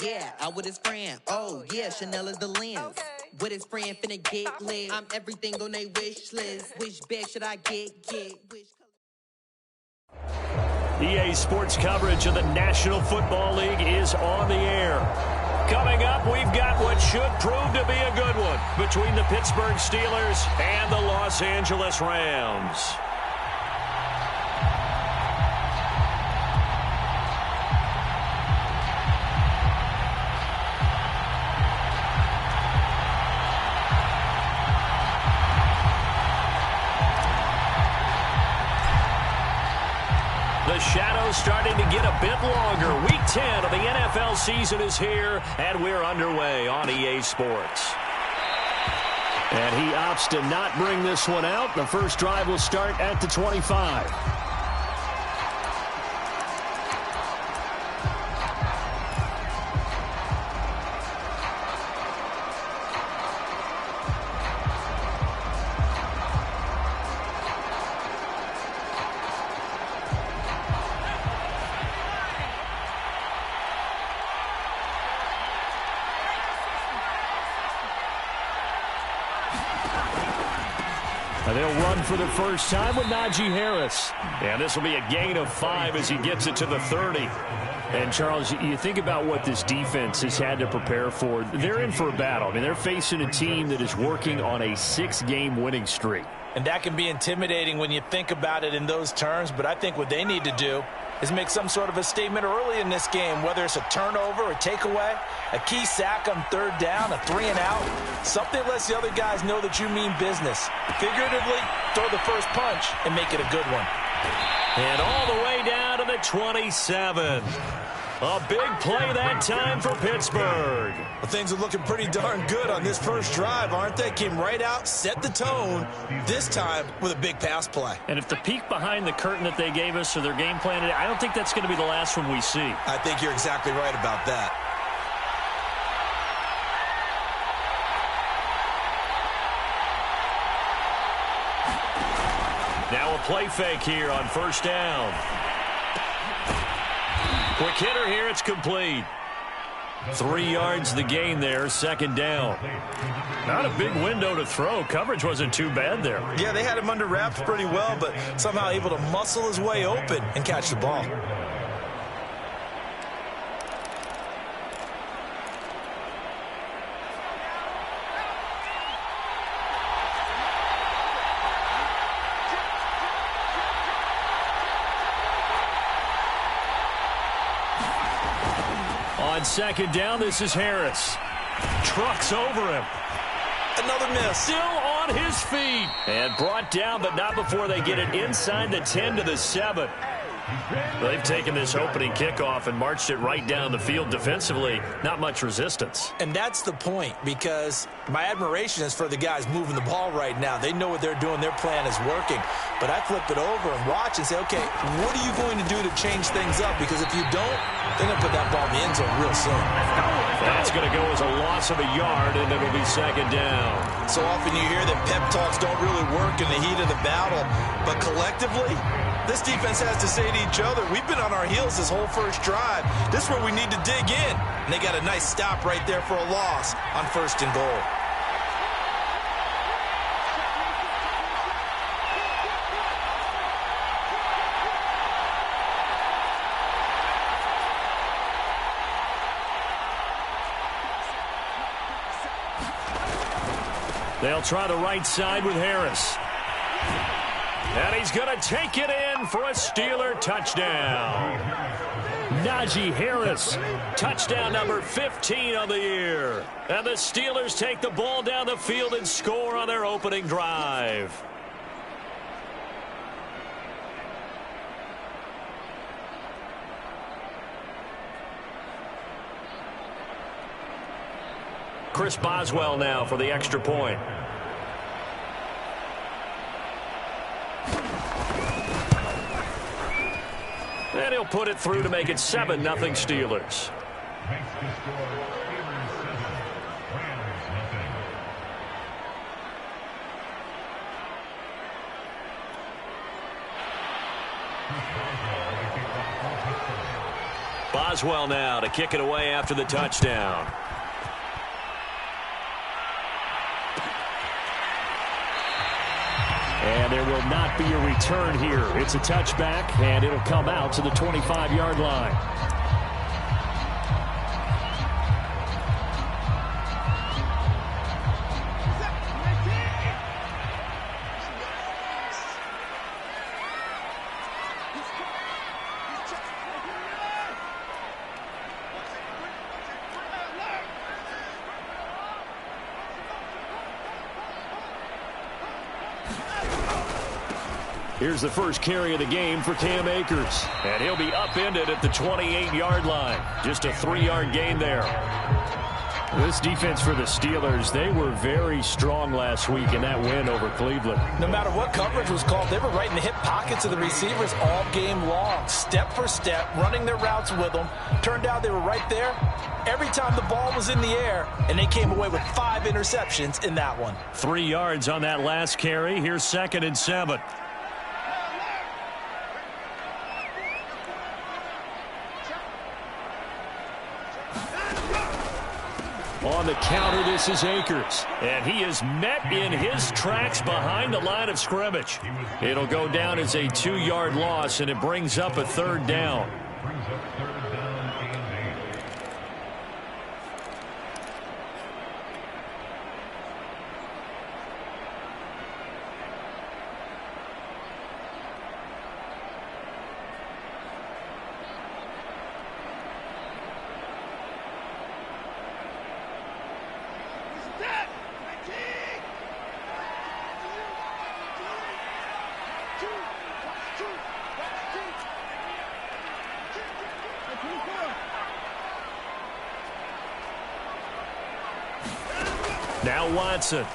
yeah, out with his friend. Oh, yeah, Chanel is the lens. Okay. With his friend finna get lit. I'm everything on they wish list. Which bag should I get? Which EA Sports coverage of the National Football League is on the air. Coming up, we've got what should prove to be a good one between the Pittsburgh Steelers and the Los Angeles Rams. The shadow's starting to get a bit longer. Week 10 of the NFL season is here, and we're underway on EA Sports. And he opts to not bring this one out. The first drive will start at the 25. They'll run for the first time with Najee Harris. And this will be a gain of 5 as he gets it to the 30. And, Charles, you think about what this defense has had to prepare for. They're in for a battle. I mean, they're facing a team that is working on a 6-game winning streak. And that can be intimidating when you think about it in those terms. But I think what they need to do is make some sort of a statement early in this game, whether it's a turnover, a takeaway, a key sack on third down, a 3-and-out, something that lets the other guys know that you mean business. Figuratively, throw the first punch and make it a good one. And all the way down to the 27. A big play that time for Pittsburgh. Well, things are looking pretty darn good on this first drive, aren't they? Came right out, set the tone, this time with a big pass play. And if the peek behind the curtain that they gave us or their game plan today, I don't think that's going to be the last one we see. I think you're exactly right about that. Now a play fake here on first down. Quick hitter here, it's complete. 3 yards the gain there, second down. Not a big window to throw. Coverage wasn't too bad there. Yeah, they had him under wraps pretty well, but somehow able to muscle his way open and catch the ball. On second down, this is Harris. Trucks over him. Another miss. Still on his feet. And brought down, but not before they get it inside the 10 to the 7. They've taken this opening kickoff and marched it right down the field defensively. Not much resistance. And that's the point, because my admiration is for the guys moving the ball right now. They know what they're doing. Their plan is working. But I flip it over and watch and say, okay, what are you going to do to change things up? Because if you don't, they're going to put that ball in the end zone real soon. That's going to go as a loss of a yard, and it'll be second down. So often you hear that pep talks don't really work in the heat of the battle. But collectively, this defense has to say to each other, we've been on our heels this whole first drive. This is where we need to dig in. And they got a nice stop right there for a loss on first and goal. They'll try the right side with Harris. And he's going to take it in for a Steeler touchdown. Najee Harris, touchdown number 15 of the year. And the Steelers take the ball down the field and score on their opening drive. Chris Boswell now for the extra point. And he'll put it through to make it 7-0 Steelers. Boswell now to kick it away after the touchdown. And there will not be a return here. It's a touchback, and it'll come out to the 25-yard line. Here's the first carry of the game for Cam Akers. And he'll be upended at the 28-yard line. Just a 3-yard gain there. This defense for the Steelers, they were very strong last week in that win over Cleveland. No matter what coverage was called, they were right in the hip pockets of the receivers all game long. Step for step, running their routes with them. Turned out they were right there every time the ball was in the air, and they came away with 5 interceptions in that one. 3 yards on that last carry. Here's 2nd and 7. On the counter, this is Akers. And he is met in his tracks behind the line of scrimmage. It'll go down as a 2-yard loss, and it brings up a 3rd down. Now Watson.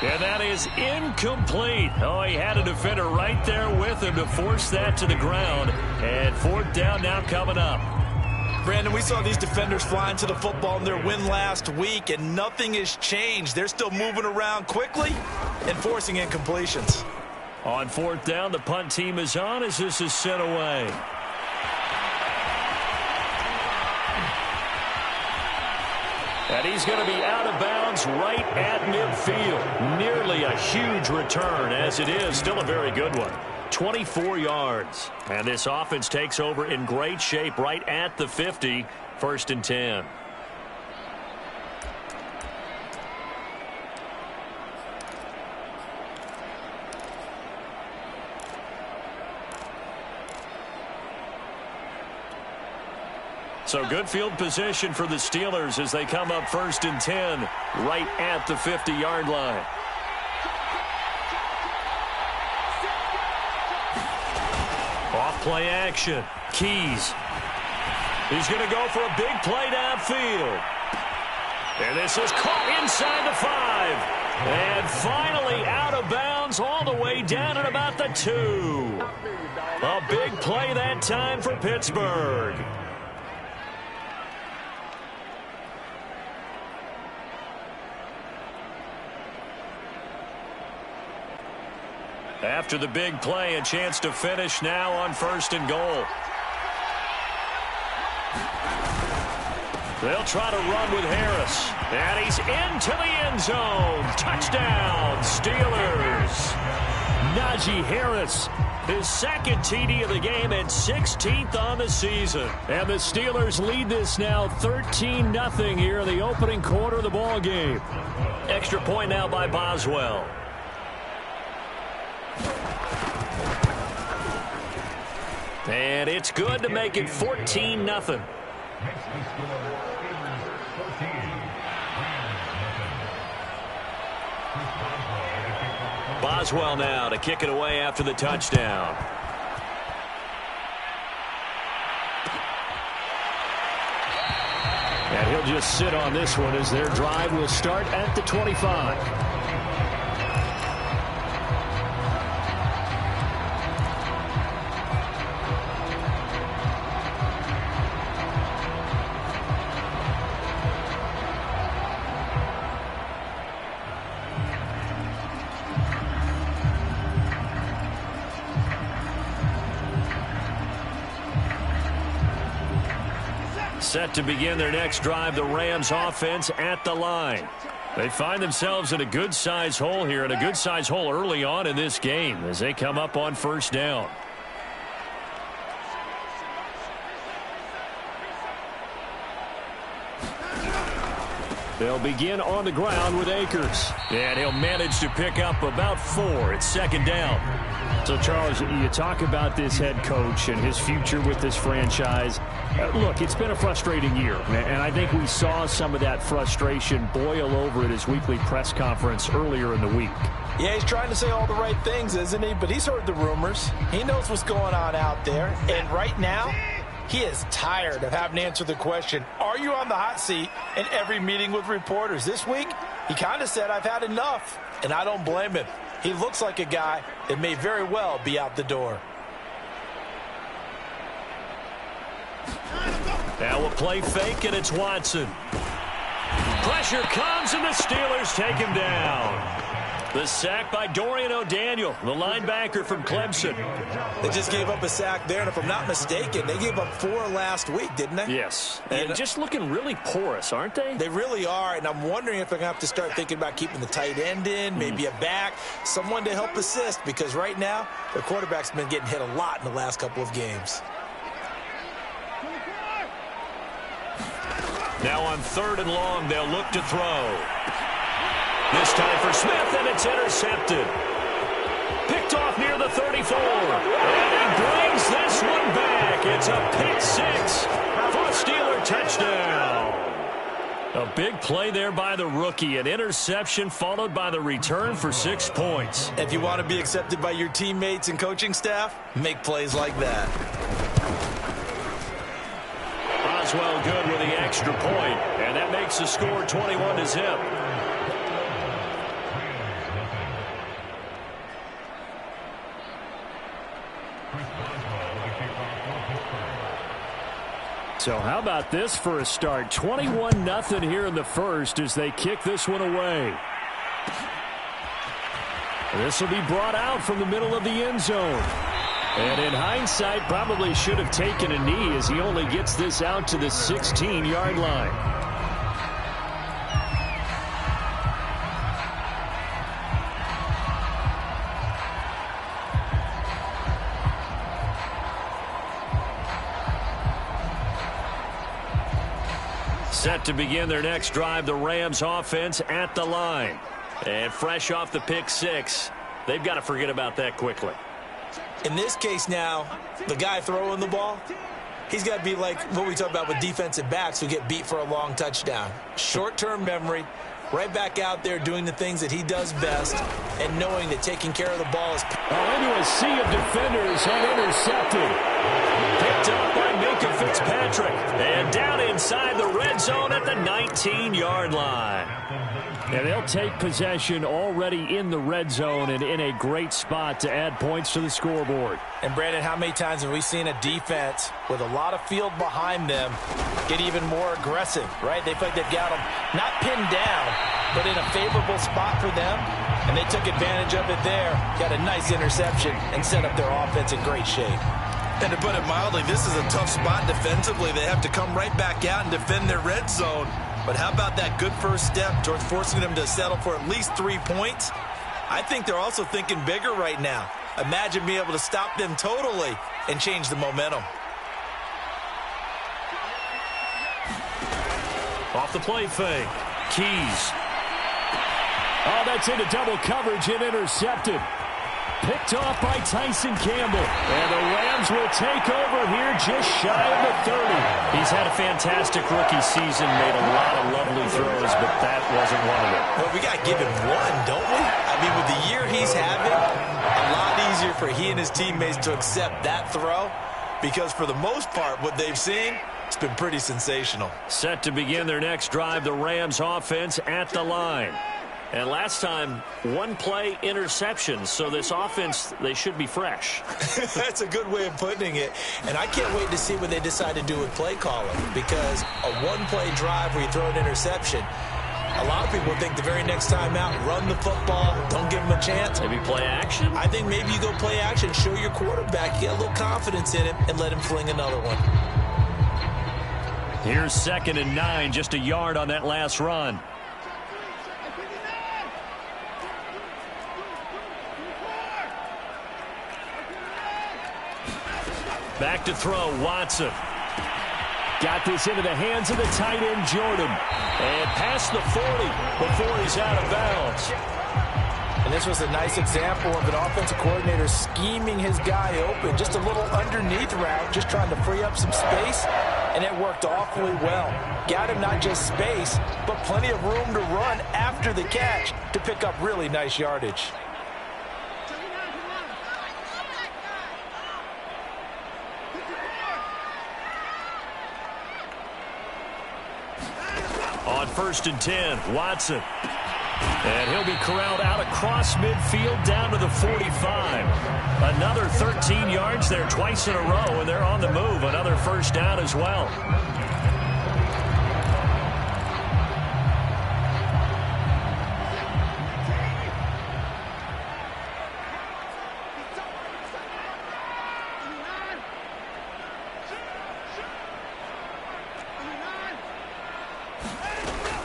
And that is incomplete. Oh, he had a defender right there with him to force that to the ground. And 4th down now coming up. Brandon, we saw these defenders flying to the football in their win last week, and nothing has changed. They're still moving around quickly and forcing incompletions. On 4th down, the punt team is on as this is sent away. And he's going to be out of bounds right at midfield. Nearly a huge return, as it is still a very good one. 24 yards. And this offense takes over in great shape right at the 50. 1st and 10. So good field position for the Steelers as they come up 1st and 10 right at the 50-yard line. Off play action. Keys. He's going to go for a big play downfield. And this is caught inside the 5. And finally out of bounds all the way down at about the 2. A big play that time for Pittsburgh. After the big play, a chance to finish now on 1st and goal. They'll try to run with Harris. And he's into the end zone. Touchdown, Steelers. Najee Harris, his 2nd TD of the game and 16th on the season. And the Steelers lead this now 13-0 here in the opening quarter of the ball game. Extra point now by Boswell. And it's good to make it 14-0. Boswell now to kick it away after the touchdown. And he'll just sit on this one as their drive will start at the 25. Set to begin their next drive, the Rams offense at the line. They find themselves in a good-sized hole here, and a good-sized hole early on in this game as they come up on first down. They'll begin on the ground with Akers. And he'll manage to pick up about 4. It's second down. So, Charles, you talk about this head coach and his future with this franchise. Look, it's been a frustrating year, and I think we saw some of that frustration boil over at his weekly press conference earlier in the week. Yeah, he's trying to say all the right things, isn't he? But he's heard the rumors. He knows what's going on out there. And right now, he is tired of having to answer the question, are you on the hot seat, in every meeting with reporters. This week, he kind of said, I've had enough, and I don't blame him. He looks like a guy that may very well be out the door. Now a play fake, and it's Watson. Pressure comes, and the Steelers take him down. The sack by Dorian O'Daniel, the linebacker from Clemson. They just gave up a sack there, and if I'm not mistaken, they gave up 4 last week, didn't they? Yes, and just looking really porous, aren't they? They really are, and I'm wondering if they're going to have to start thinking about keeping the tight end in, maybe a back, someone to help assist, because right now, their quarterback's been getting hit a lot in the last couple of games. Now on 3rd and long, they'll look to throw. This time for Smith, and it's intercepted. Picked off near the 34. And he brings this one back. It's a pick 6 for a Steeler touchdown. A big play there by the rookie. An interception followed by the return for 6 points. If you want to be accepted by your teammates and coaching staff, make plays like that. Oswell good with the extra point, and that makes the score 21-0. So how about this for a start? 21-0 here in the first as they kick this one away. This will be brought out from the middle of the end zone. And in hindsight, probably should have taken a knee as he only gets this out to the 16-yard line. Set to begin their next drive, the Rams offense at the line. And fresh off the pick 6, they've got to forget about that quickly. In this case now, the guy throwing the ball, he's got to be like what we talk about with defensive backs who get beat for a long touchdown. Short-term memory, right back out there doing the things that he does best and knowing that taking care of the ball is... Into a sea of defenders and intercepted. Picked up by Minka Fitzpatrick. And down inside the red zone at the 19-yard line. And they'll take possession already in the red zone and in a great spot to add points to the scoreboard. And, Brandon, how many times have we seen a defense with a lot of field behind them get even more aggressive, right? They feel like they've got them not pinned down, but in a favorable spot for them, and they took advantage of it there, got a nice interception, and set up their offense in great shape. And to put it mildly, this is a tough spot defensively. They have to come right back out and defend their red zone. But how about that good first step towards forcing them to settle for at least 3 points? I think they're also thinking bigger right now. Imagine being able to stop them totally and change the momentum. Off the play fake. Keys. Oh, that's into double coverage and intercepted. Picked off by Tyson Campbell. And the Rams will take over here just shy of the 30. He's had a fantastic rookie season, made a lot of lovely throws, but that wasn't one of them. Well, we got to give him one, don't we? I mean, with the year he's having, a lot easier for he and his teammates to accept that throw because for the most part, what they've seen, it's been pretty sensational. Set to begin their next drive, the Rams offense at the line. And last time, 1 play interception, so this offense, they should be fresh. That's a good way of putting it. And I can't wait to see what they decide to do with play calling because a 1-play drive where you throw an interception, a lot of people think the very next time out, run the football, don't give them a chance. Maybe play action? I think maybe you go play action, show your quarterback, get a little confidence in him, and let him fling another one. Here's 2nd and 9, just a yard on that last run. Back to throw, Watson. Got this into the hands of the tight end, Jordan. And past the 40 before he's out of bounds. And this was a nice example of an offensive coordinator scheming his guy open. Just a little underneath route, just trying to free up some space, and it worked awfully well. Got him not just space, but plenty of room to run after the catch to pick up really nice yardage. On 1st and 10, Watson. And he'll be corralled out across midfield down to the 45. Another 13 yards there twice in a row, and they're on the move. Another first down as well.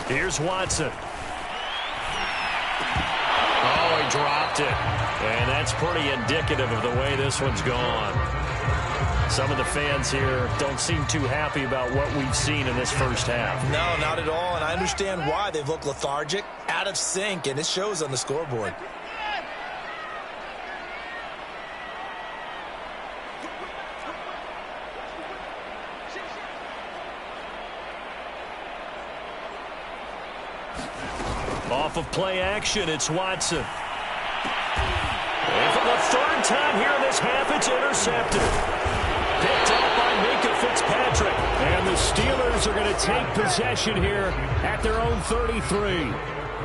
Here's Watson. Oh, he dropped it. And that's pretty indicative of the way this one's gone. Some of the fans here don't seem too happy about what we've seen in this first half. No, not at all, and I understand why. They've looked lethargic, out of sync, and it shows on the scoreboard. Off of play action, it's Watson. And for the 3rd time here in this half, it's intercepted. Picked up by Minka Fitzpatrick. And the Steelers are going to take possession here at their own 33.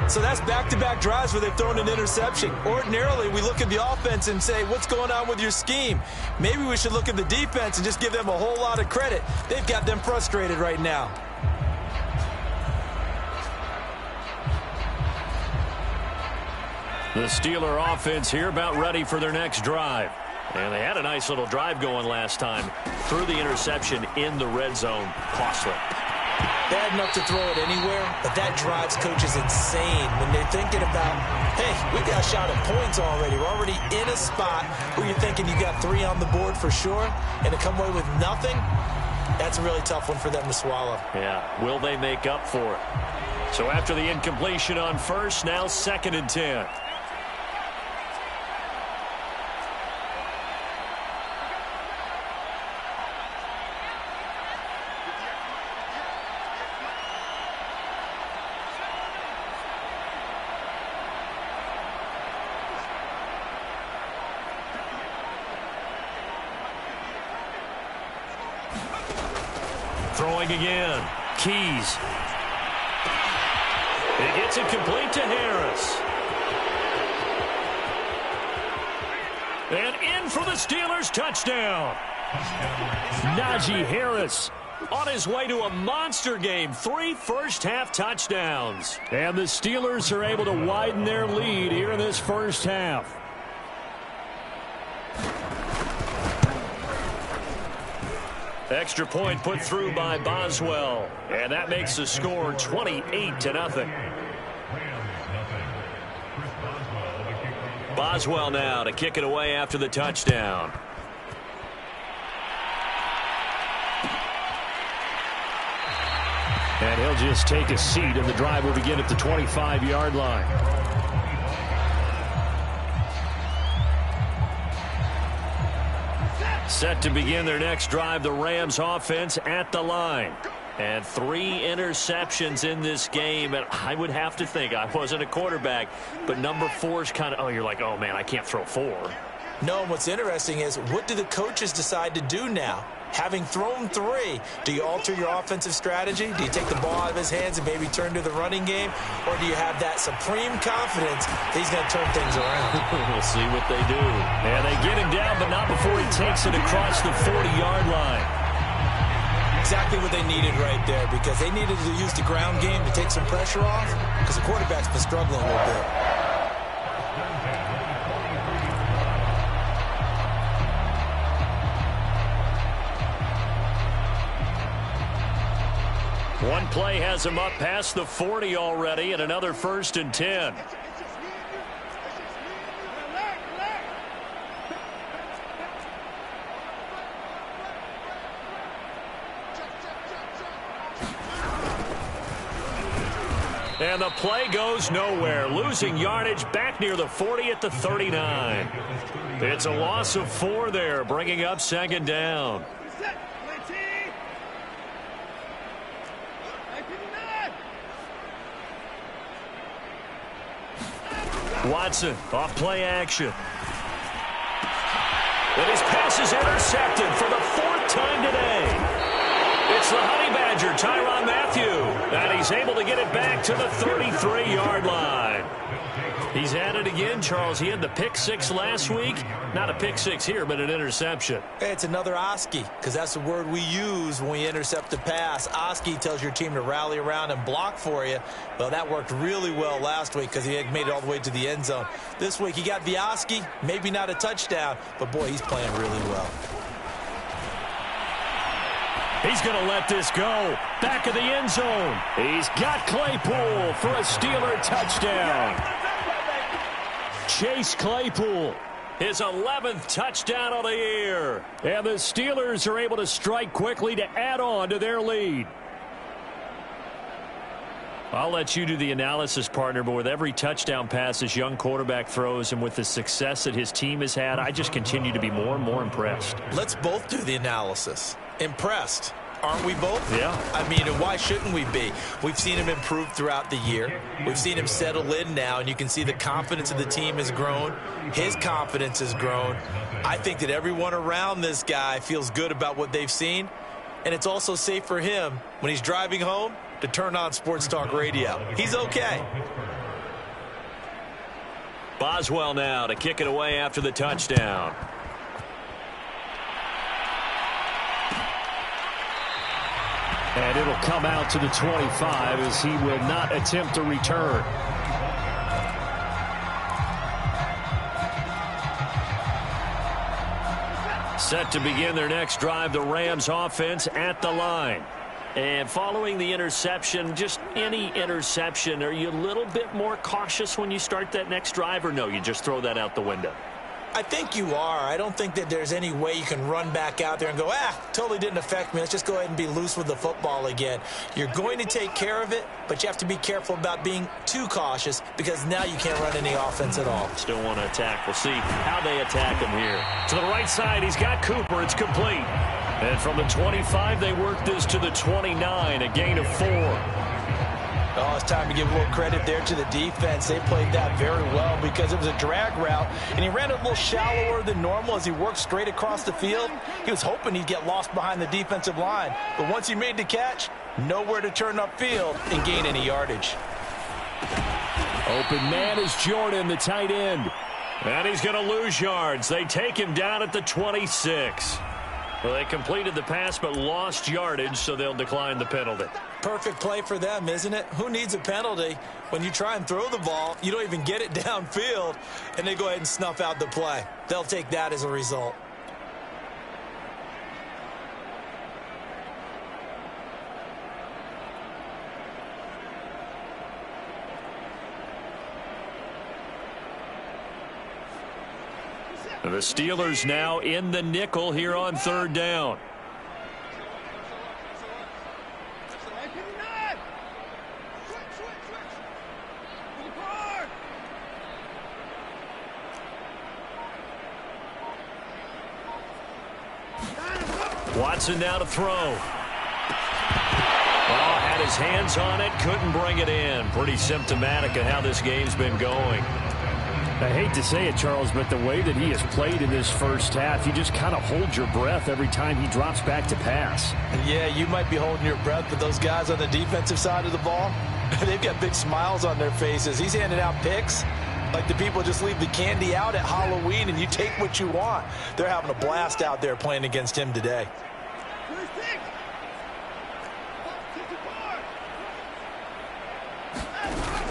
So that's back-to-back drives where they've thrown an interception. Ordinarily, we look at the offense and say, what's going on with your scheme? Maybe we should look at the defense and just give them a whole lot of credit. They've got them frustrated right now. The Steeler offense here about ready for their next drive. And they had a nice little drive going last time. Threw the interception in the red zone. Costly. Bad enough to throw it anywhere, but that drives coaches insane when they're thinking about, hey, we got a shot at points already. We're already in a spot where you're thinking you got 3 on the board for sure, and to come away with nothing, that's a really tough one for them to swallow. Yeah, will they make up for it? So after the incompletion on first, now 2nd and 10. Throwing again. Keys. It gets it complete to Harris. And in for the Steelers, touchdown. Najee Harris on his way to a monster game. 3 first-half touchdowns. And the Steelers are able to widen their lead here in this first half. Extra point put through by Boswell. And that makes the score 28-0. Boswell now to kick it away after the touchdown. And he'll just take a seat, and the drive will begin at the 25-yard line. Set to begin their next drive, the Rams offense at the line. And 3 interceptions in this game. And I would have to think, I wasn't a quarterback, but number 4 is kind of, oh, you're like, oh, man, I can't throw 4. No, what's interesting is, what do the coaches decide to do now? Having thrown 3, do you alter your offensive strategy? Do you take the ball out of his hands and maybe turn to the running game? Or do you have that supreme confidence that he's going to turn things around? We'll see what they do. And they get him down, but not before he takes it across the 40-yard line. Exactly what they needed right there, because they needed to use the ground game to take some pressure off, because the quarterback's been struggling a little bit. One play has him up past the 40 already, and another 1st and 10. And the play goes nowhere, losing yardage back near the 40 at the 39. It's a loss of 4 there, bringing up 2nd down. Watson off play action. And his pass is intercepted for the 4th time today. It's the Honey Badger, Tyrann Mathieu, and he's able to get it back to the 33-yard line. He's at it again, Charles. He had the pick 6 last week. Not a pick 6 here, but an interception. It's another Oski, because that's the word we use when we intercept a pass. Oski tells your team to rally around and block for you. Well, that worked really well last week because he had made it all the way to the end zone. This week he got the Oski, maybe not a touchdown, but boy, he's playing really well. He's going to let this go. Back of the end zone. He's got Claypool for a Steeler touchdown. Chase Claypool, his 11th touchdown of the year. And the Steelers are able to strike quickly to add on to their lead. I'll let you do the analysis, partner, but with every touchdown pass this young quarterback throws and with the success that his team has had, I just continue to be more and more impressed. Let's both do the analysis. Impressed. Aren't we both? Yeah. I mean, and why shouldn't we be? We've seen him improve throughout the year. We've seen him settle in now, and you can see the confidence of the team has grown. His confidence has grown. I think that everyone around this guy feels good about what they've seen, and it's also safe for him when he's driving home to turn on Sports Talk Radio. He's okay. Boswell now to kick it away after the touchdown. And it'll come out to the 25 as he will not attempt a return. Set to begin their next drive, the Rams offense at the line. And following the interception, just any interception, are you a little bit more cautious when you start that next drive, or no, you just throw that out the window? I think you are. I don't think that there's any way you can run back out there and go, totally didn't affect me. Let's just go ahead and be loose with the football again. You're going to take care of it, but you have to be careful about being too cautious because now you can't run any offense at all. Still want to attack. We'll see how they attack him here. To the right side, he's got Cooper. It's complete. And from the 25, they work this to the 29, a gain of 4. Oh, it's time to give a little credit there to the defense. They played that very well because it was a drag route, and he ran it a little shallower than normal as he worked straight across the field. He was hoping he'd get lost behind the defensive line, but once he made the catch, nowhere to turn upfield and gain any yardage. Open man is Jordan, the tight end. And he's going to lose yards. They take him down at the 26. Well, they completed the pass but lost yardage, so they'll decline the penalty. Perfect play for them, isn't it? Who needs a penalty when you try and throw the ball, you don't even get it downfield, and they go ahead and snuff out the play. They'll take that as a result. The Steelers now in the nickel here on 3rd down. Watson now to throw. Had his hands on it, couldn't bring it in. Pretty symptomatic of how this game's been going. I hate to say it, Charles, but the way that he has played in this first half, you just kind of hold your breath every time he drops back to pass. Yeah, you might be holding your breath, but those guys on the defensive side of the ball, they've got big smiles on their faces. He's handing out picks like the people just leave the candy out at Halloween and you take what you want. They're having a blast out there playing against him today.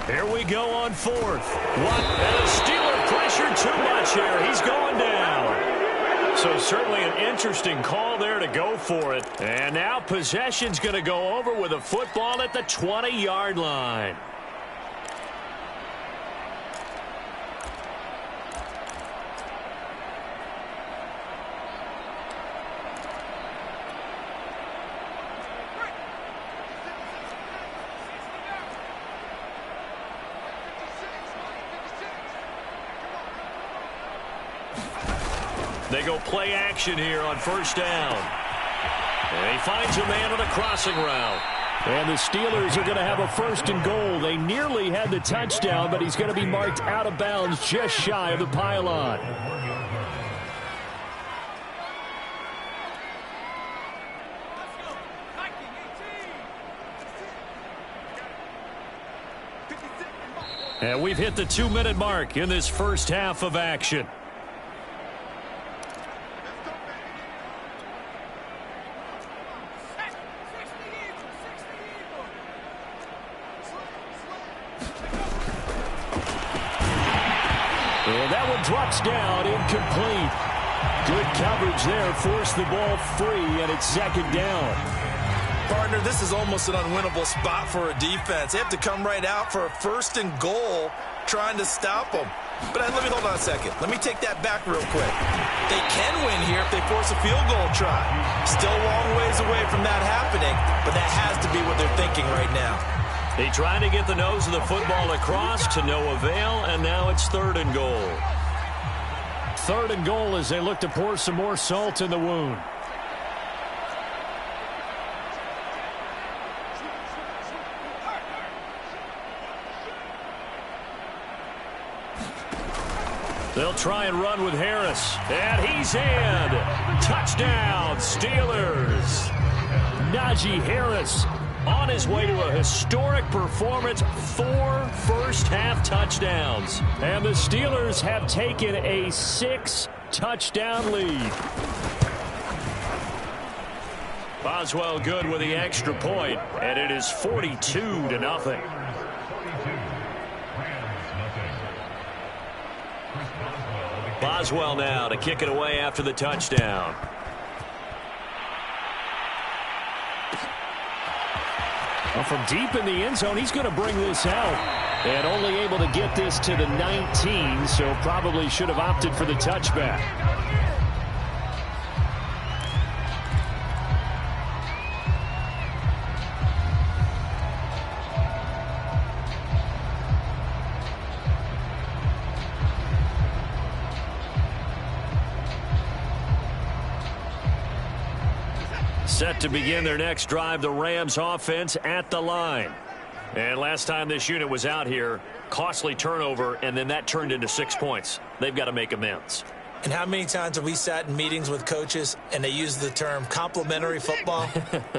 Here we go on 4th. And the Steeler pressure too much here. He's going down. So certainly an interesting call there to go for it. And now possession's going to go over with a football at the 20-yard line. They go play action here on first down. And he finds a man on a crossing route. And the Steelers are going to have a first and goal. They nearly had the touchdown, but he's going to be marked out of bounds just shy of the pylon. And we've hit the 2-minute mark in this first half of action. And that one drops down, incomplete. Good coverage there, forced the ball free, and it's second down. Partner, this is almost an unwinnable spot for a defense. They have to come right out for a first and goal, trying to stop them. But let me hold on a second. Let me take that back real quick. They can win here if they force a field goal try. Still a long ways away from that happening, but that has to be what they're thinking right now. They try to get the nose of the football across to no avail, and now it's third and goal. Third and goal as they look to pour some more salt in the wound. They'll try and run with Harris. And he's in. Touchdown, Steelers. Najee Harris on his way to a historic performance, 4 first-half touchdowns. And the Steelers have taken a 6-touchdown lead. Boswell good with the extra point, and it is 42-0. Boswell now to kick it away after the touchdown. Well, from deep in the end zone, he's going to bring this out. And only able to get this to the 19, so probably should have opted for the touchback. Set to begin their next drive, the Rams offense at the line. And last time this unit was out here, costly turnover, and then that turned into 6 points. They've got to make amends. And how many times have we sat in meetings with coaches and they use the term complementary football?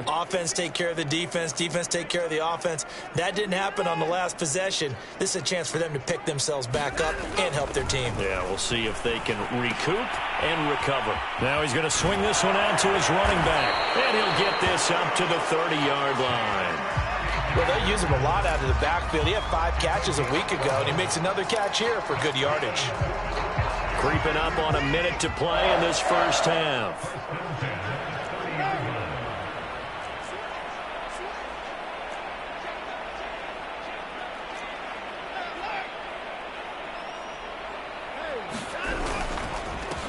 Offense take care of the defense, defense take care of the offense. That didn't happen on the last possession. This is a chance for them to pick themselves back up and help their team. Yeah, we'll see if they can recoup and recover. Now he's going to swing this one out to his running back. And he'll get this up to the 30-yard line. Well, they use him a lot out of the backfield. He had 5 catches a week ago, and he makes another catch here for good yardage. Creeping up on a minute to play in this first half.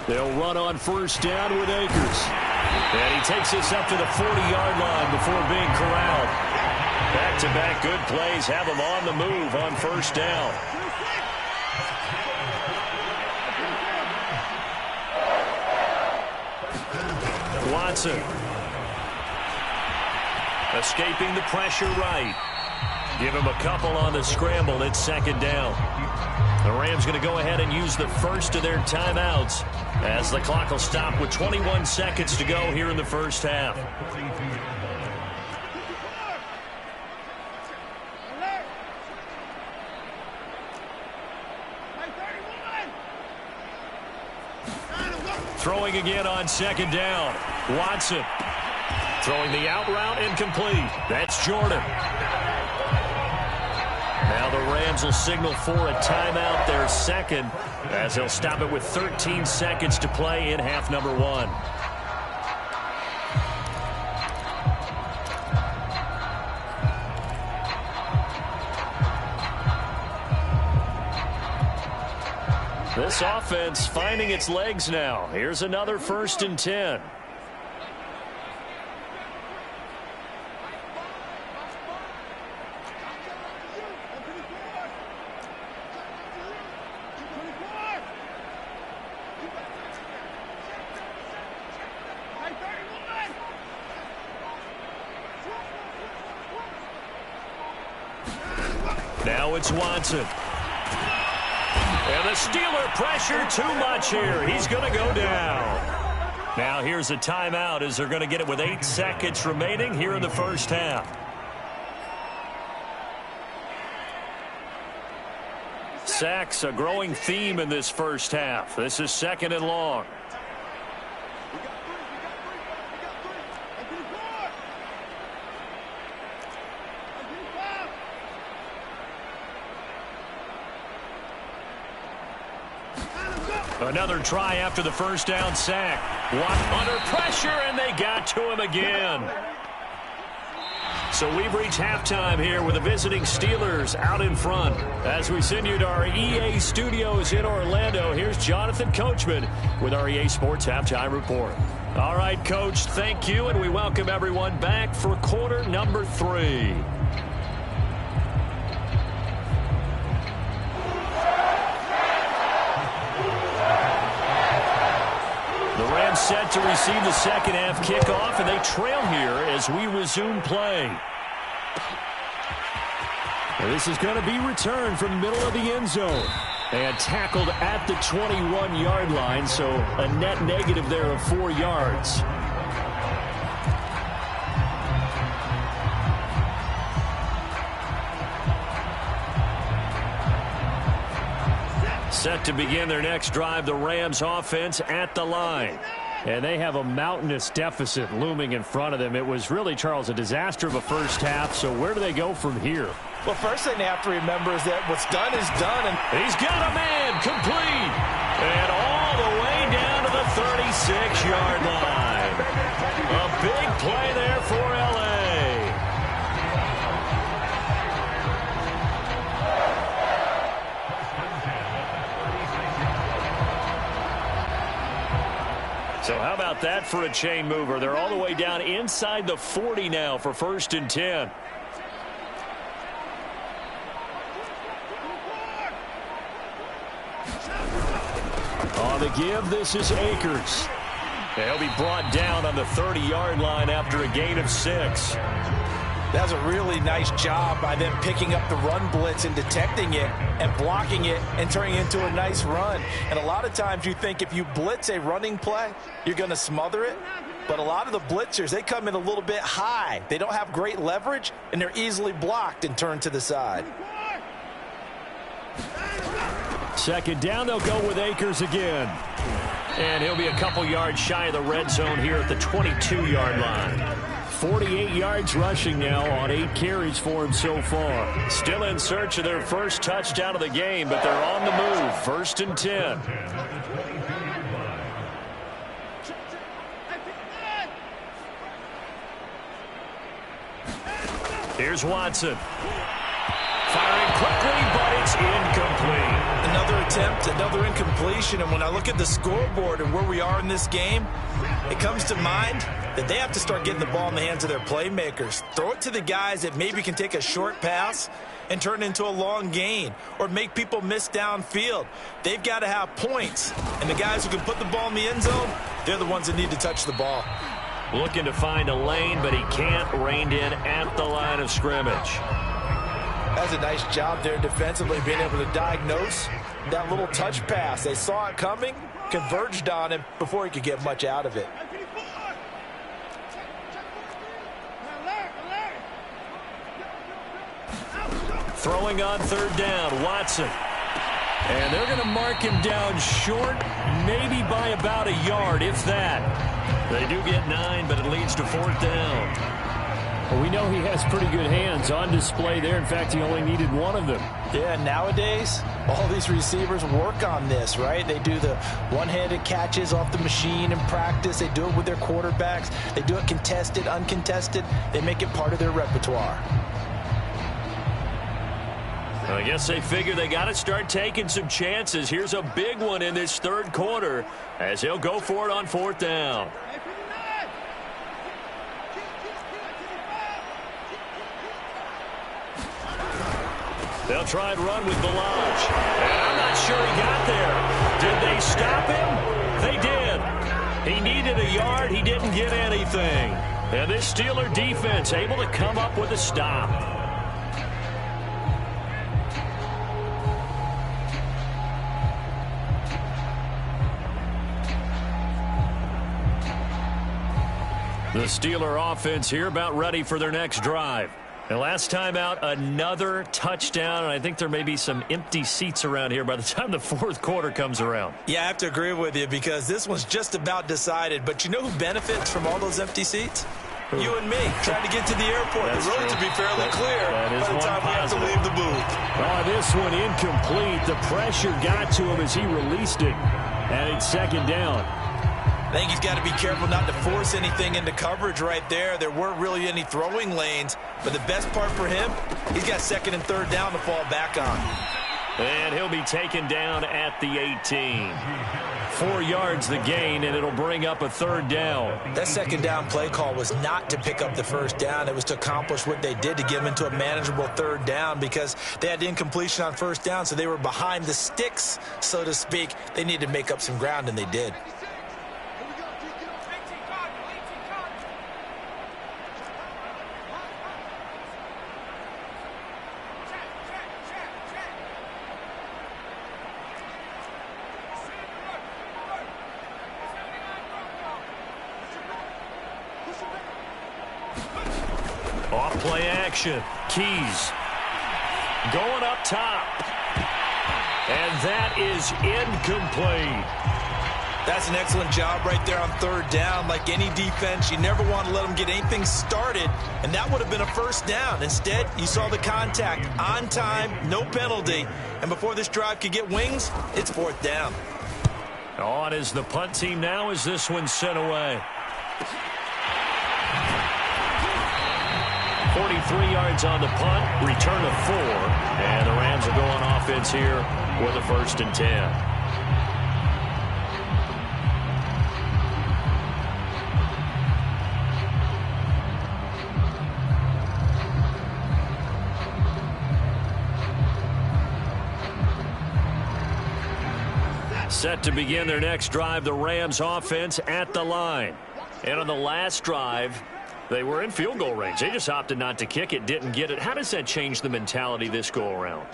They'll run on first down with Akers. And he takes this up to the 40-yard line before being corralled. Back-to-back good plays have him on the move on first down. Watson. Escaping the pressure right. Give him a couple on the scramble. It's second down. The Rams going to go ahead and use the first of their timeouts as the clock will stop with 21 seconds to go here in the first half. Throwing again on second down. Watson throwing the out route incomplete. That's Jordan. Now the Rams will signal for a timeout, their second, as they'll stop it with 13 seconds to play in half number one. This offense finding its legs now. Here's another 1st and 10. Now it's Watson. And the Steeler pressure too much here. He's going to go down. Now here's a timeout as they're going to get it with 8 seconds remaining here in the first half. Sacks, a growing theme in this first half. This is 2nd and long. Another try after the first down sack. Under pressure, and they got to him again. So we've reached halftime here with the visiting Steelers out in front. As we send you to our EA studios in Orlando, here's Jonathan Coachman with our EA Sports Halftime Report. All right, Coach, thank you, and we welcome everyone back for quarter number 3. Set to receive the second half kickoff, and they trail here as we resume play. This is going to be returned from the middle of the end zone and tackled at the 21-yard line, so a net negative there of 4 yards. Set to begin their next drive, the Rams offense at the line. And they have a mountainous deficit looming in front of them. It was really, Charles, a disaster of a first half. So where do they go from here? Well, first thing they have to remember is that what's done is done. And he's got a man complete. And all the way down to the 36-yard line. A big play there for L.A. So how about that for a chain mover? They're all the way down inside the 40 now for 1st and 10. On the give, this is Akers. They'll be brought down on the 30-yard line after a gain of 6. That's a really nice job by them picking up the run blitz and detecting it and blocking it and turning it into a nice run. And a lot of times you think if you blitz a running play, you're going to smother it. But a lot of the blitzers, they come in a little bit high. They don't have great leverage, and they're easily blocked and turned to the side. Second down, they'll go with Akers again. And he'll be a couple yards shy of the red zone here at the 22-yard line. 48 yards rushing now on 8 carries for him so far. Still in search of their first touchdown of the game, but they're on the move. 1st and 10. Here's Watson. Firing quickly, but it's incomplete. Another attempt, another incompletion, and when I look at the scoreboard and where we are in this game, it comes to mind that they have to start getting the ball in the hands of their playmakers. Throw it to the guys that maybe can take a short pass and turn it into a long gain or make people miss downfield. They've got to have points, and the guys who can put the ball in the end zone, they're the ones that need to touch the ball. Looking to find a lane, but he can't. Reined in at the line of scrimmage. That's a nice job there defensively, being able to diagnose that little touch pass. They saw it coming, converged on him before he could get much out of it. Throwing on 3rd down, Watson. And they're going to mark him down short, maybe by about a yard, if that. They do get 9, but it leads to 4th down. Well, we know he has pretty good hands on display there. In fact, he only needed one of them. Yeah, nowadays, all these receivers work on this, right? They do the one-handed catches off the machine in practice. They do it with their quarterbacks. They do it contested, uncontested. They make it part of their repertoire. I guess they figure they got to start taking some chances. Here's a big one in this third quarter as he'll go for it on fourth down. They'll try and run with Balaj. And I'm not sure he got there. Did they stop him? They did. He needed a yard. He didn't get anything. And this Steeler defense able to come up with a stop. The Steeler offense here about ready for their next drive. And last time out, another touchdown, and I think there may be some empty seats around here by the time the fourth quarter comes around. Yeah, I have to agree with you because this one's just about decided. But you know who benefits from all those empty seats? Who? You and me, trying to get to the airport. The road to be fairly clear by the time we have to leave the booth. Oh, this one incomplete. The pressure got to him as he released it. And it's second down. I think he's got to be careful not to force anything into coverage right there. There weren't really any throwing lanes. But the best part for him, he's got second and third down to fall back on. And he'll be taken down at the 18. 4 yards the gain, and it'll bring up a third down. That second down play call was not to pick up the first down. It was to accomplish what they did to get them into a manageable third down because they had incompletion on first down, so they were behind the sticks, so to speak. They needed to make up some ground, and they did. Off-play action. Keys going up top. And that is incomplete. That's an excellent job right there on third down. Like any defense, you never want to let them get anything started, and that would have been a first down. Instead, you saw the contact on time, no penalty, and before this drive could get wings, it's fourth down. On is the punt team now as this one's sent away. 43 yards on the punt, return of 4, and the Rams are going offense here with a 1st and 10. Set to begin their next drive, the Rams offense at the line. And on the last drive, they were in field goal range. They just opted not to kick it, didn't get it. How does that change the mentality this go around?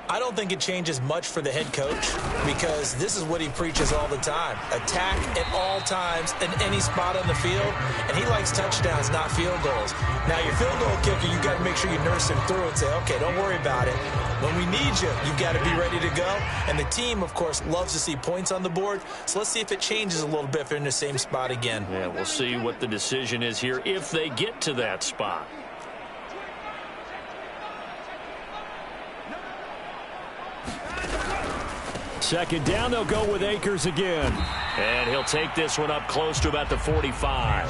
I don't think it changes much for the head coach because this is what he preaches all the time. Attack at all times in any spot on the field, and he likes touchdowns, not field goals. Now, your field goal kicker, you've got to make sure you nurse him through and say, okay, don't worry about it. When we need you, you've got to be ready to go. And the team, of course, loves to see points on the board. So let's see if it changes a little bit if they're in the same spot again. Yeah, we'll see what the decision is here if they get to that spot. Second down, they'll go with Akers again. And he'll take this one up close to about the 45.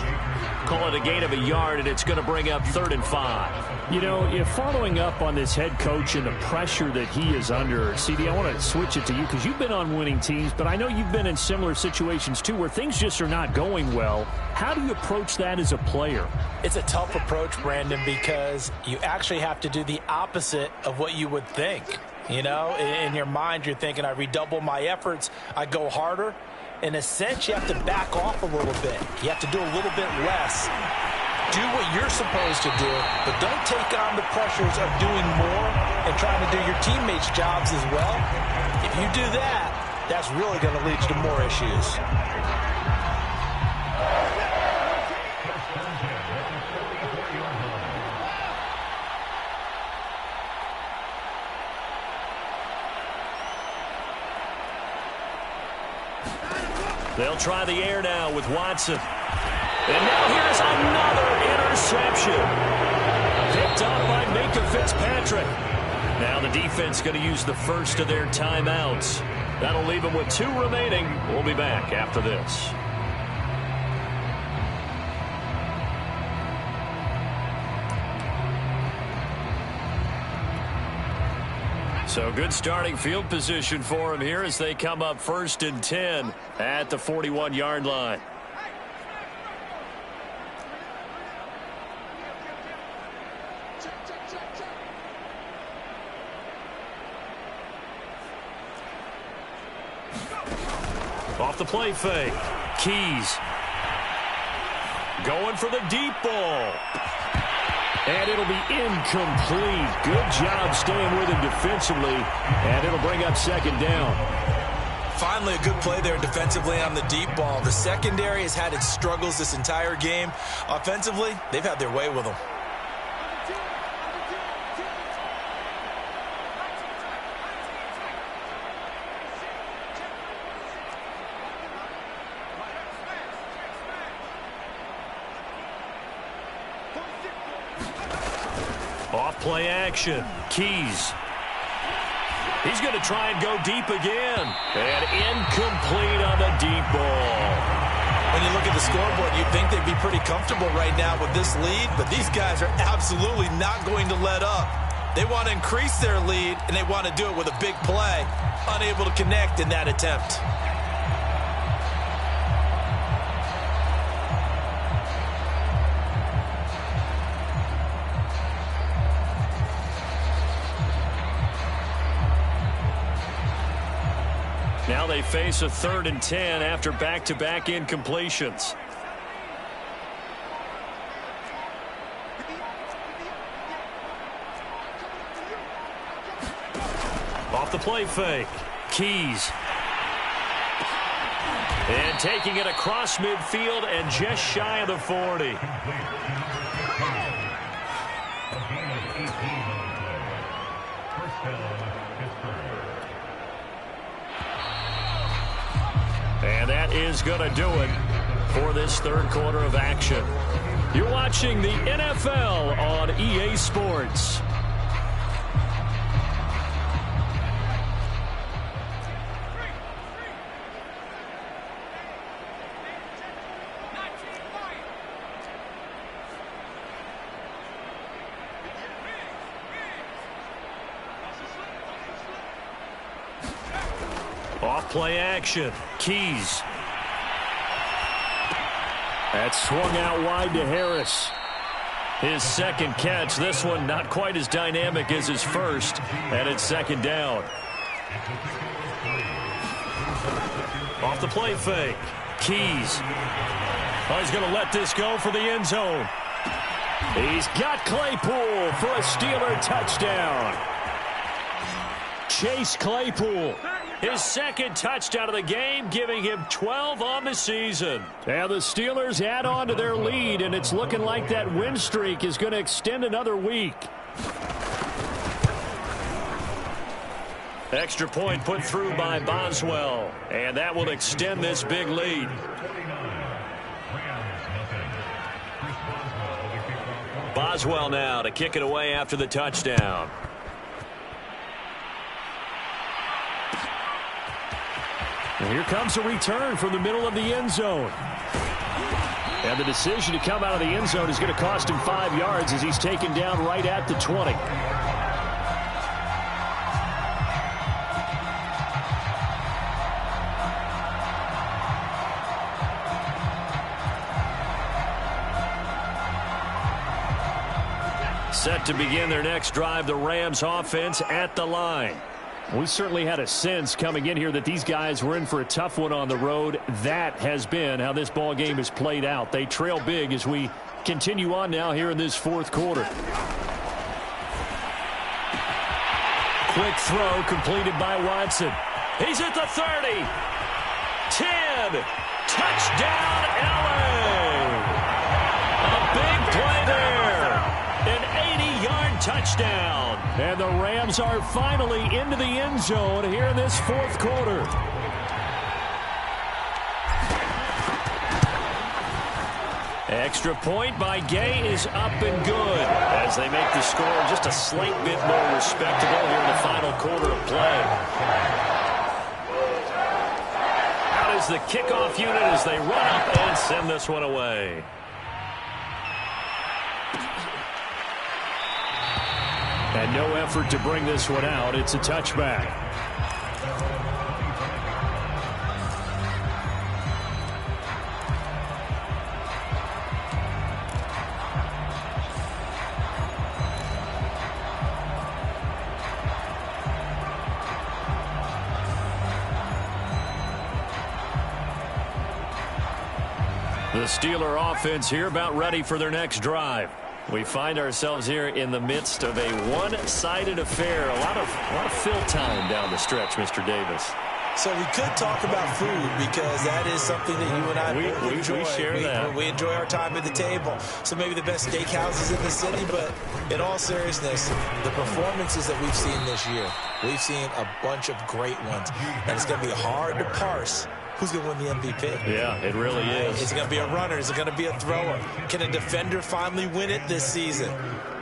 Call it a gain of a yard, and it's going to bring up 3rd and 5. You know, if following up on this head coach and the pressure that he is under, CD, I want to switch it to you because you've been on winning teams, but I know you've been in similar situations too where things just are not going well. How do you approach that as a player? It's a tough approach, Brandon, because you actually have to do the opposite of what you would think. You know, in your mind, you're thinking, I redouble my efforts, I go harder. In a sense, you have to back off a little bit. You have to do a little bit less. Do what you're supposed to do, but don't take on the pressures of doing more and trying to do your teammates' jobs as well. If you do that, that's really going to lead to more issues. They'll try the air now with Watson. And now here's another interception. Fitzpatrick. Now the defense going to use the first of their timeouts. That'll leave them with 2 remaining. We'll be back after this. So good starting field position for them here as they come up 1st and 10 at the 41-yard line. Off the play fake. Keys. Going for the deep ball. And it'll be incomplete. Good job staying with him defensively. And it'll bring up 2nd down. Finally, a good play there defensively on the deep ball. The secondary has had its struggles this entire game. Offensively, they've had their way with them. Play action. Keys. He's going to try and go deep again. And incomplete on the deep ball. When you look at the scoreboard, you'd think they'd be pretty comfortable right now with this lead, but these guys are absolutely not going to let up. They want to increase their lead, and they want to do it with a big play. Unable to connect in that attempt. Now they face a 3rd and 10 after back-to-back incompletions. Off the play fake. Keys. And taking it across midfield and just shy of the 40. And that is going to do it for this 3rd quarter of action. You're watching the NFL on EA Sports. Off-play action. Keys. That swung out wide to Harris. His 2nd catch. This one not quite as dynamic as his first. And it's 2nd down. Off the play fake. Keys. Oh, he's going to let this go for the end zone. He's got Claypool for a Steeler touchdown. Chase Claypool. His 2nd touchdown of the game, giving him 12 on the season. And the Steelers add on to their lead, and it's looking like that win streak is going to extend another week. Extra point put through by Boswell, and that will extend this big lead. Boswell now to kick it away after the touchdown. And here comes a return from the middle of the end zone. And the decision to come out of the end zone is going to cost him 5 yards as he's taken down right at the 20. Set to begin their next drive, the Rams offense at the line. We certainly had a sense coming in here that these guys were in for a tough one on the road. That has been how this ball game has played out. They trail big as we continue on now here in this 4th quarter. Quick throw completed by Watson. He's at the 30. 10. Touchdown, LA. A big play there. An 80-yard touchdown. And the Rams are finally into the end zone here in this 4th quarter. Extra point by Gay is up and good as they make the score just a slight bit more respectable here in the final quarter of play. Out is the kickoff unit as they run up and send this one away. And no effort to bring this one out. It's a touchback. The Steeler offense here about ready for their next drive. We find ourselves here in the midst of a one-sided affair. A lot of fill time down the stretch, Mr. Davis. So we could talk about food because that is something that you and I enjoy. We share that. We enjoy our time at the table. So maybe the best steakhouses in the city, but in all seriousness, the performances that we've seen this year, we've seen a bunch of great ones. And it's going to be hard to parse who's going to win the MVP. Yeah, it really is. Is it going to be a runner? Is it going to be a thrower? Can a defender finally win it this season?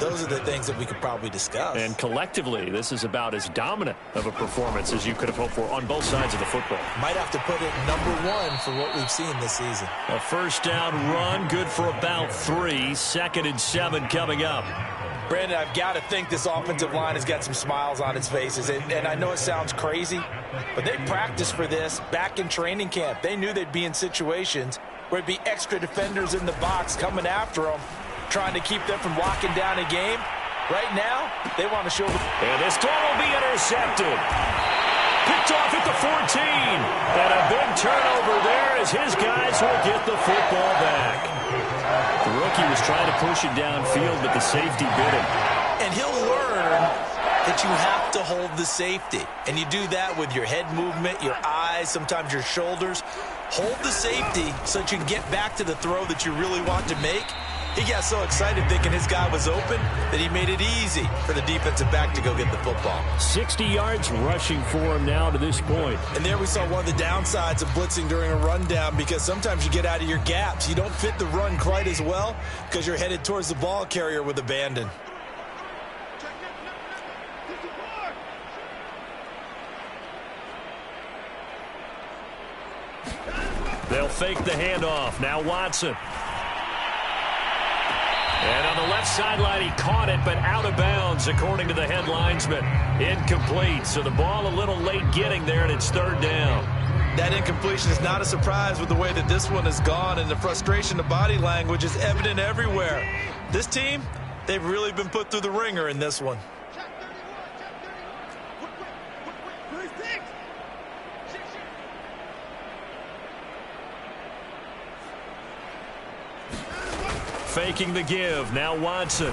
Those are the things that we could probably discuss. And collectively, this is about as dominant of a performance as you could have hoped for on both sides of the football. Might have to put it #1 for what we've seen this season. A first down run, good for about 3. 2nd and 7 coming up. Brandon, I've got to think this offensive line has got some smiles on its faces. And I know it sounds crazy, but they practiced for this back in training camp. They knew they'd be in situations where it'd be extra defenders in the box coming after them, trying to keep them from locking down a game. Right now, they want to show them. And this throw will be intercepted. Picked off at the 14. And a big turnover there as his guys will get the football back. The rookie was trying to push it downfield, but the safety bit him. And he'll learn that you have to hold the safety. And you do that with your head movement, your eyes, sometimes your shoulders. Hold the safety so that you can get back to the throw that you really want to make. He got so excited thinking his guy was open that he made it easy for the defensive back to go get the football. 60 yards rushing for him now to this point. And there we saw one of the downsides of blitzing during a rundown, because sometimes you get out of your gaps. You don't fit the run quite as well because you're headed towards the ball carrier with abandon. They'll fake the handoff. Now Watson. And on the left sideline, he caught it, but out of bounds, according to the head linesman. Incomplete, so the ball a little late getting there, and it's 3rd down. That incompletion is not a surprise with the way that this one has gone, and the frustration of body language is evident everywhere. This team, they've really been put through the ringer in this one. Faking the give. Now Watson. Oh,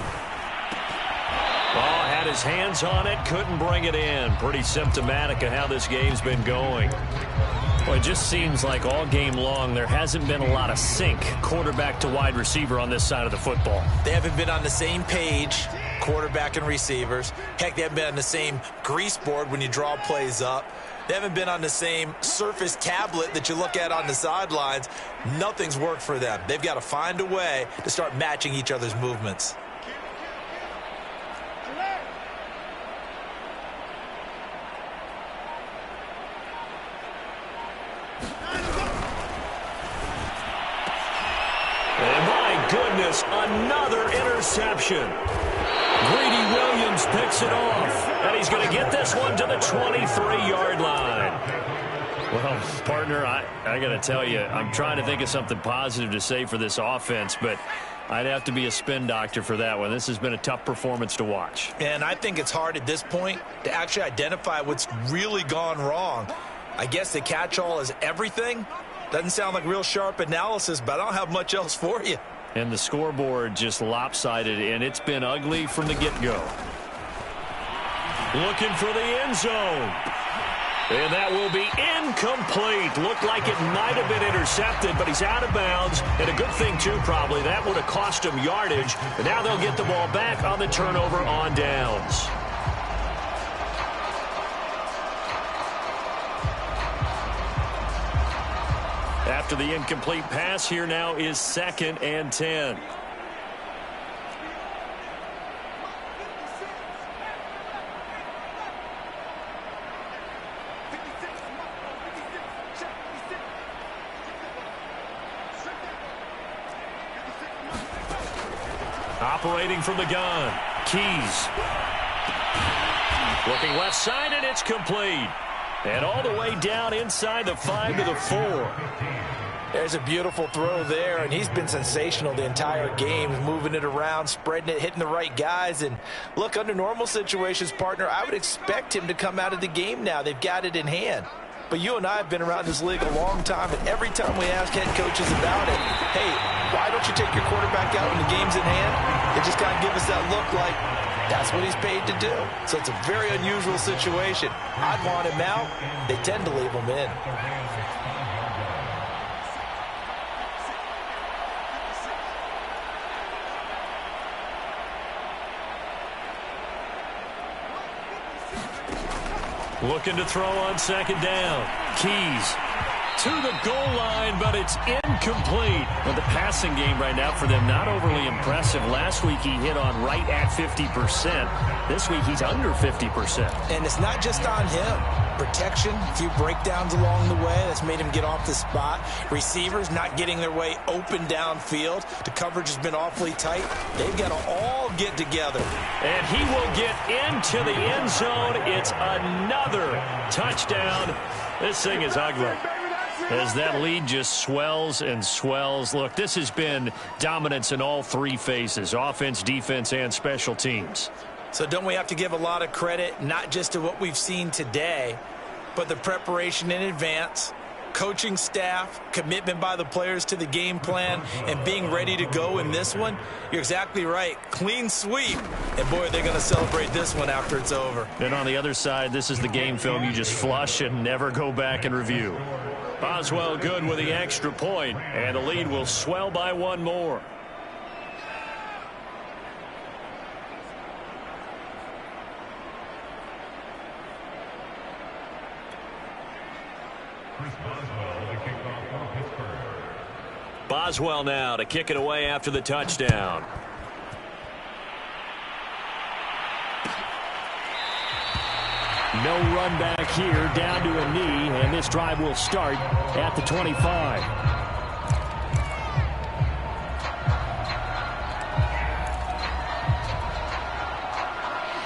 had his hands on it. Couldn't bring it in. Pretty symptomatic of how this game's been going. Well, it just seems like all game long there hasn't been a lot of sync quarterback to wide receiver on this side of the football. They haven't been on the same page, quarterback and receivers. Heck, they haven't been on the same grease board when you draw plays up. They haven't been on the same Surface tablet that you look at on the sidelines. Nothing's worked for them. They've got to find a way to start matching each other's movements. And my goodness, another interception. Greedy Williams picks it off, and he's going to get this one to the 23-yard line. Well, partner, I got to tell you, I'm trying to think of something positive to say for this offense, but I'd have to be a spin doctor for that one. This has been a tough performance to watch. And I think it's hard at this point to actually identify what's really gone wrong. I guess the catch-all is everything. Doesn't sound like real sharp analysis, but I don't have much else for you. And the scoreboard just lopsided, and it's been ugly from the get-go. Looking for the end zone. And that will be incomplete. Looked like it might have been intercepted, but he's out of bounds. And a good thing, too, probably. That would have cost him yardage. And now they'll get the ball back on the turnover on downs. After the incomplete pass, here now is 2nd and 10. Operating from the gun, Keys. Looking left side, and it's complete. And all the way down inside the 5 to the 4. There's a beautiful throw there, and he's been sensational the entire game, moving it around, spreading it, hitting the right guys. And look, under normal situations, partner, I would expect him to come out of the game now. They've got it in hand. But you and I have been around this league a long time, and every time we ask head coaches about it, hey, why don't you take your quarterback out when the game's in hand? They just kind of give us that look like that's what he's paid to do. So it's a very unusual situation. I'd want him out. They tend to leave him in. Looking to throw on 2nd down. Keys to the goal line, but it's incomplete. Well, the passing game right now for them, not overly impressive. Last week he hit on right at 50%. This week he's under 50%. And it's not just on him. Protection, a few breakdowns along the way. That's made him get off the spot. Receivers not getting their way open downfield. The coverage has been awfully tight. They've got to all get together. And he will get into the end zone. It's another touchdown. This thing is ugly, as that lead just swells and swells. Look, this has been dominance in all 3 phases, offense, defense, and special teams. So don't we have to give a lot of credit, not just to what we've seen today, but the preparation in advance, coaching staff, commitment by the players to the game plan, and being ready to go in this one? You're exactly right. Clean sweep. And, boy, they're going to celebrate this one after it's over. And on the other side, this is the game film you just flush and never go back and review. Boswell good with the extra point, and the lead will swell by 1 more. Boswell now to kick it away after the touchdown. No run back here, down to a knee, and this drive will start at the 25.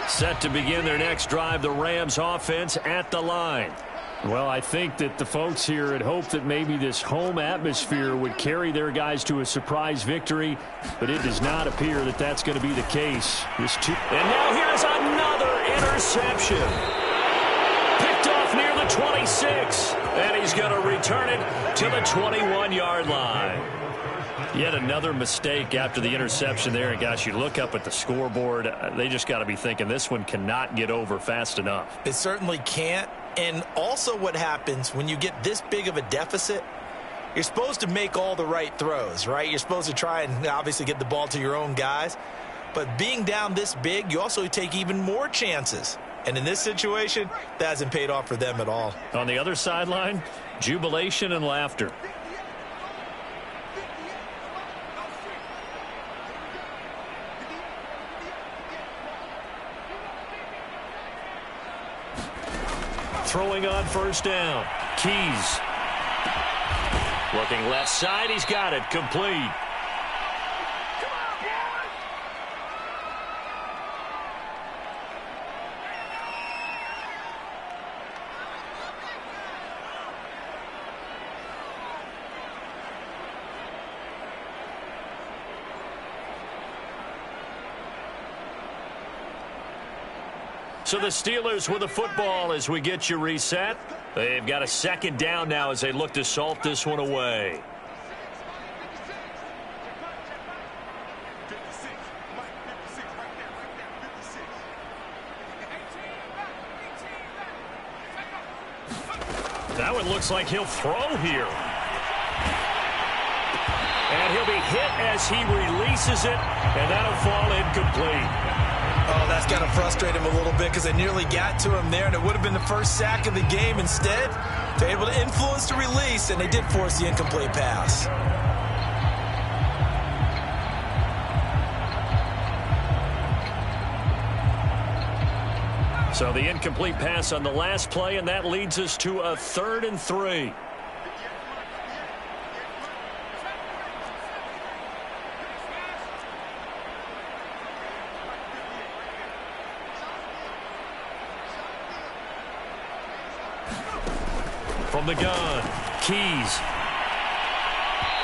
Set to begin their next drive, the Rams offense at the line. Well, I think that the folks here had hoped that maybe this home atmosphere would carry their guys to a surprise victory, but it does not appear that that's going to be the case. And now here's another interception. Picked off near the 26, and he's going to return it to the 21-yard line. Yet another mistake after the interception there. And, gosh, you look up at the scoreboard, they just got to be thinking this one cannot get over fast enough. It certainly can't. And also what happens when you get this big of a deficit, you're supposed to make all the right throws, right? You're supposed to try and obviously get the ball to your own guys. But being down this big, you also take even more chances. And in this situation, that hasn't paid off for them at all. On the other sideline, jubilation and laughter. Throwing on 1st down. Keys. Looking left side. He's got it. Complete. So the Steelers with the football as we get you reset. They've got a 2nd down now as they look to salt this one away. That one looks like he'll throw here. And he'll be hit as he releases it, and that'll fall incomplete. Oh, that's got to frustrate him a little bit because they nearly got to him there, and it would have been the first sack of the game. Instead, they're able to influence the release, and they did force the incomplete pass. So the incomplete pass on the last play, and that leads us to a 3rd and 3. From the gun, Keys.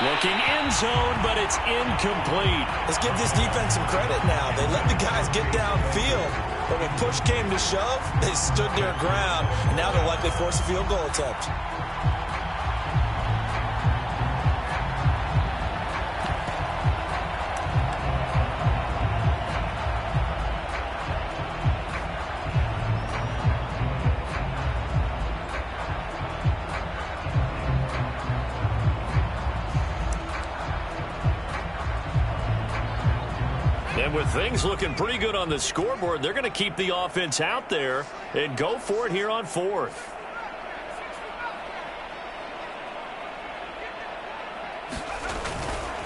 Looking end zone, but it's incomplete. Let's give this defense some credit now. They let the guys get downfield, but when push came to shove, they stood their ground, and now they'll likely force a field goal attempt. And with things looking pretty good on the scoreboard, they're going to keep the offense out there and go for it here on 4th.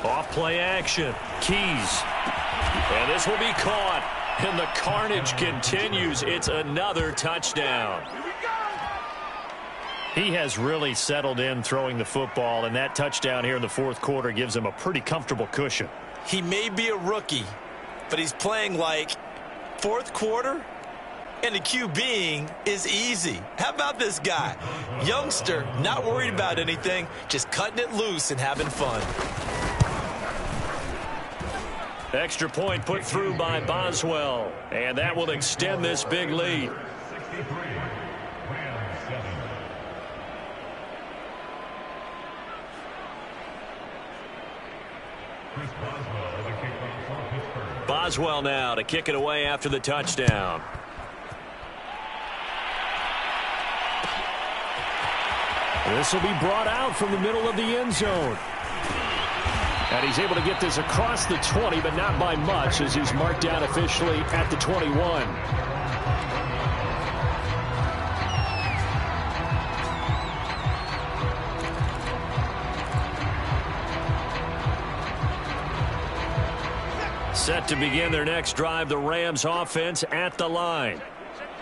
Off play action. Keys. And this will be caught. And the carnage continues. It's another touchdown. He has really settled in throwing the football, and that touchdown here in the 4th quarter gives him a pretty comfortable cushion. He may be a rookie, but he's playing like 4th quarter, and the QBing is easy. How about this guy? Youngster, not worried about anything, just cutting it loose and having fun. Extra point put through by Boswell, and that will extend this big lead. Boswell now to kick it away after the touchdown. This will be brought out from the middle of the end zone. And he's able to get this across the 20, but not by much, as he's marked down officially at the 21. Set to begin their next drive, the Rams offense at the line.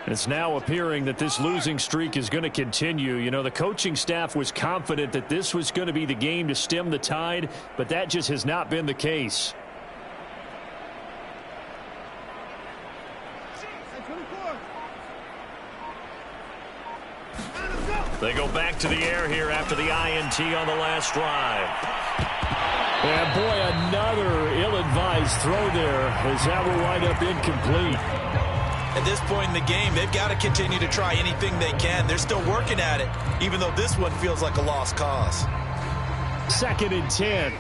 It's now appearing that this losing streak is going to continue. You know, the coaching staff was confident that this was going to be the game to stem the tide, but that just has not been the case. They go back to the air here after the INT on the last drive. And boy, another ill-advised throw there, as that will wind up incomplete. At this point in the game, they've got to continue to try anything they can. They're still working at it, even though this one feels like a lost cause. 2nd and 10.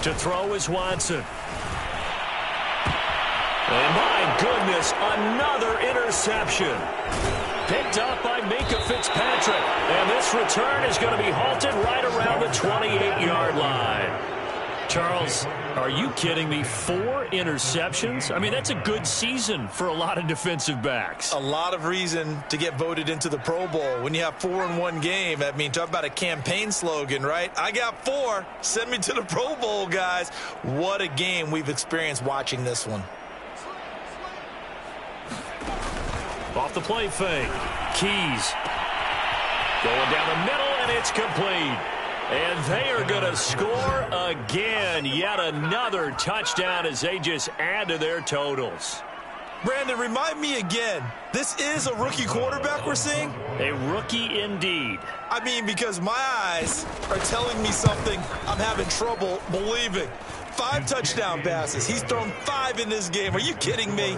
To throw is Watson. And my goodness, another interception. Picked up by Minka Fitzpatrick. And this return is going to be halted right around the 28-yard line. Charles, are you kidding me? 4 interceptions? I mean, that's a good season for a lot of defensive backs. A lot of reason to get voted into the Pro Bowl. When you have 4 in one game, I mean, talk about a campaign slogan, right? I got 4. Send me to the Pro Bowl, guys. What a game we've experienced watching this one. Off the play fake. Keys. Going down the middle, and it's complete. And they are going to score again. Yet another touchdown as they just add to their totals. Brandon, remind me again, this is a rookie quarterback we're seeing? A rookie indeed. I mean, because my eyes are telling me something I'm having trouble believing. 5 touchdown passes. He's thrown 5 in this game. Are you kidding me?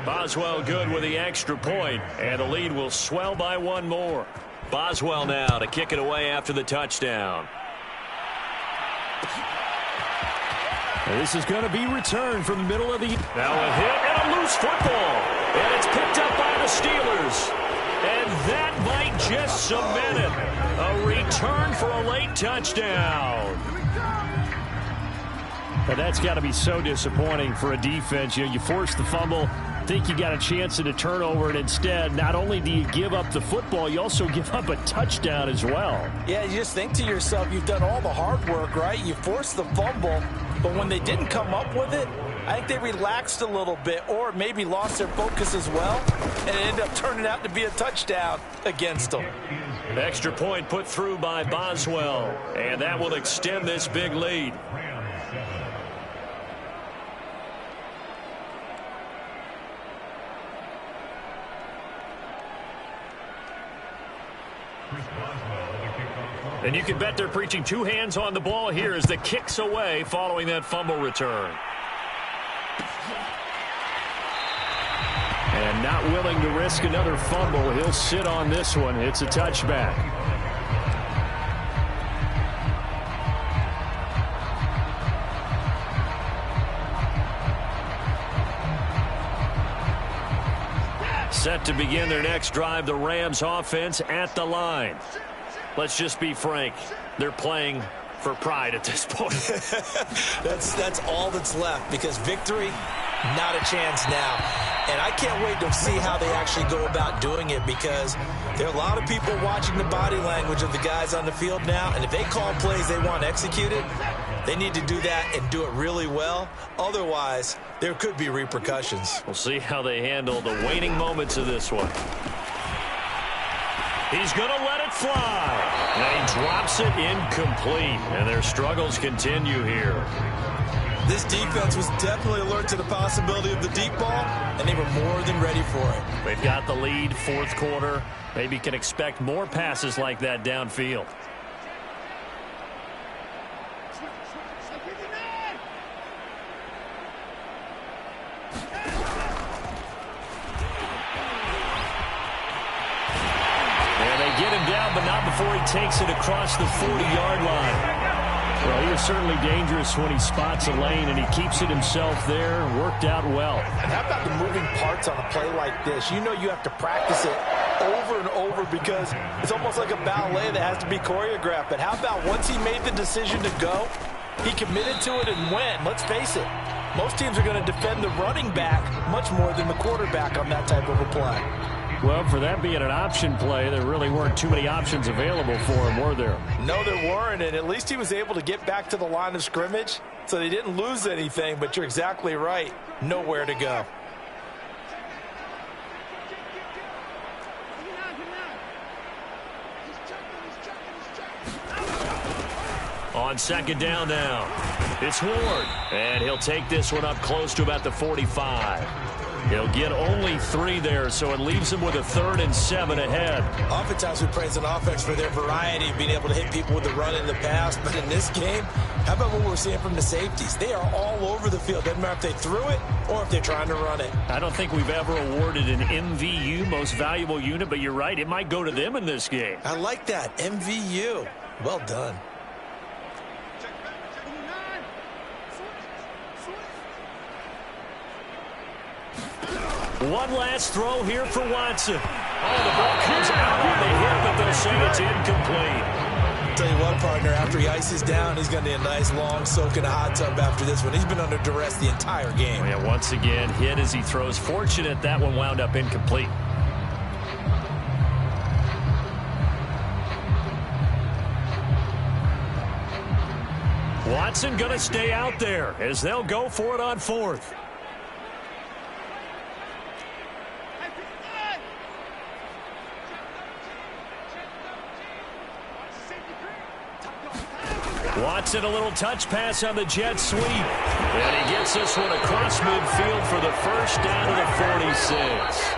Boswell good with the extra point, and the lead will swell by 1 more. Boswell now to kick it away after the touchdown. And this is going to be returned from the middle of the... Now a hit and a loose football. And it's picked up by the Steelers. And that might just cement it. A return for a late touchdown. And that's got to be so disappointing for a defense. You force the fumble, think you got a chance at a turnover, and instead, not only do you give up the football, you also give up a touchdown as well. Yeah, you just think to yourself, you've done all the hard work, right? You forced the fumble, but when they didn't come up with it, I think they relaxed a little bit or maybe lost their focus as well, and it ended up turning out to be a touchdown against them. Extra point put through by Boswell, and that will extend this big lead. And you can bet they're preaching two hands on the ball here as the kick's away following that fumble return. And not willing to risk another fumble. He'll sit on this one. It's a touchback. Set to begin their next drive, the Rams offense at the line. Let's just be frank. They're playing for pride at this point. That's all that's left, because victory, not a chance now. And I can't wait to see how they actually go about doing it, because there are a lot of people watching the body language of the guys on the field now, and if they call plays they want executed, they need to do that and do it really well. Otherwise, there could be repercussions. We'll see how they handle the waning moments of this one. He's going to let it fly. And he drops it incomplete. And their struggles continue here. This defense was definitely alert to the possibility of the deep ball, and they were more than ready for it. They've got the lead, fourth quarter. Maybe can expect more passes like that downfield. But not before he takes it across the 40-yard line. Well, he is certainly dangerous when he spots a lane, and he keeps it himself there. Worked out well. And how about the moving parts on a play like this? You know you have to practice it over and over, because it's almost like a ballet that has to be choreographed. But how about once he made the decision to go, he committed to it and went. Let's face it, most teams are going to defend the running back much more than the quarterback on that type of a play. Well, for that being an option play, there really weren't too many options available for him, were there? No, there weren't, and at least he was able to get back to the line of scrimmage, so they didn't lose anything, but you're exactly right. Nowhere to go. On second down now, it's Ward, and he'll take this one up close to about the 45. He'll get only 3 there, so it leaves him with a 3rd and 7 ahead. Oftentimes we praise an offense for their variety, being able to hit people with the run in the pass. But in this game, how about what we're seeing from the safeties? They are all over the field. Doesn't matter if they threw it or if they're trying to run it. I don't think we've ever awarded an MVU, most valuable unit, but you're right, it might go to them in this game. I like that, MVU. Well done. One last throw here for Watson. Oh, the ball comes out on the hip, but they'll say it's incomplete. I'll tell you what, partner, after he ices down, he's going to need a nice long soak in a hot tub after this one. He's been under duress the entire game. Yeah, once again, hit as he throws. Fortunate that one wound up incomplete. Watson going to stay out there as they'll go for it on 4th. Watson, a little touch pass on the jet sweep. And he gets this one across midfield for the first down of the 46.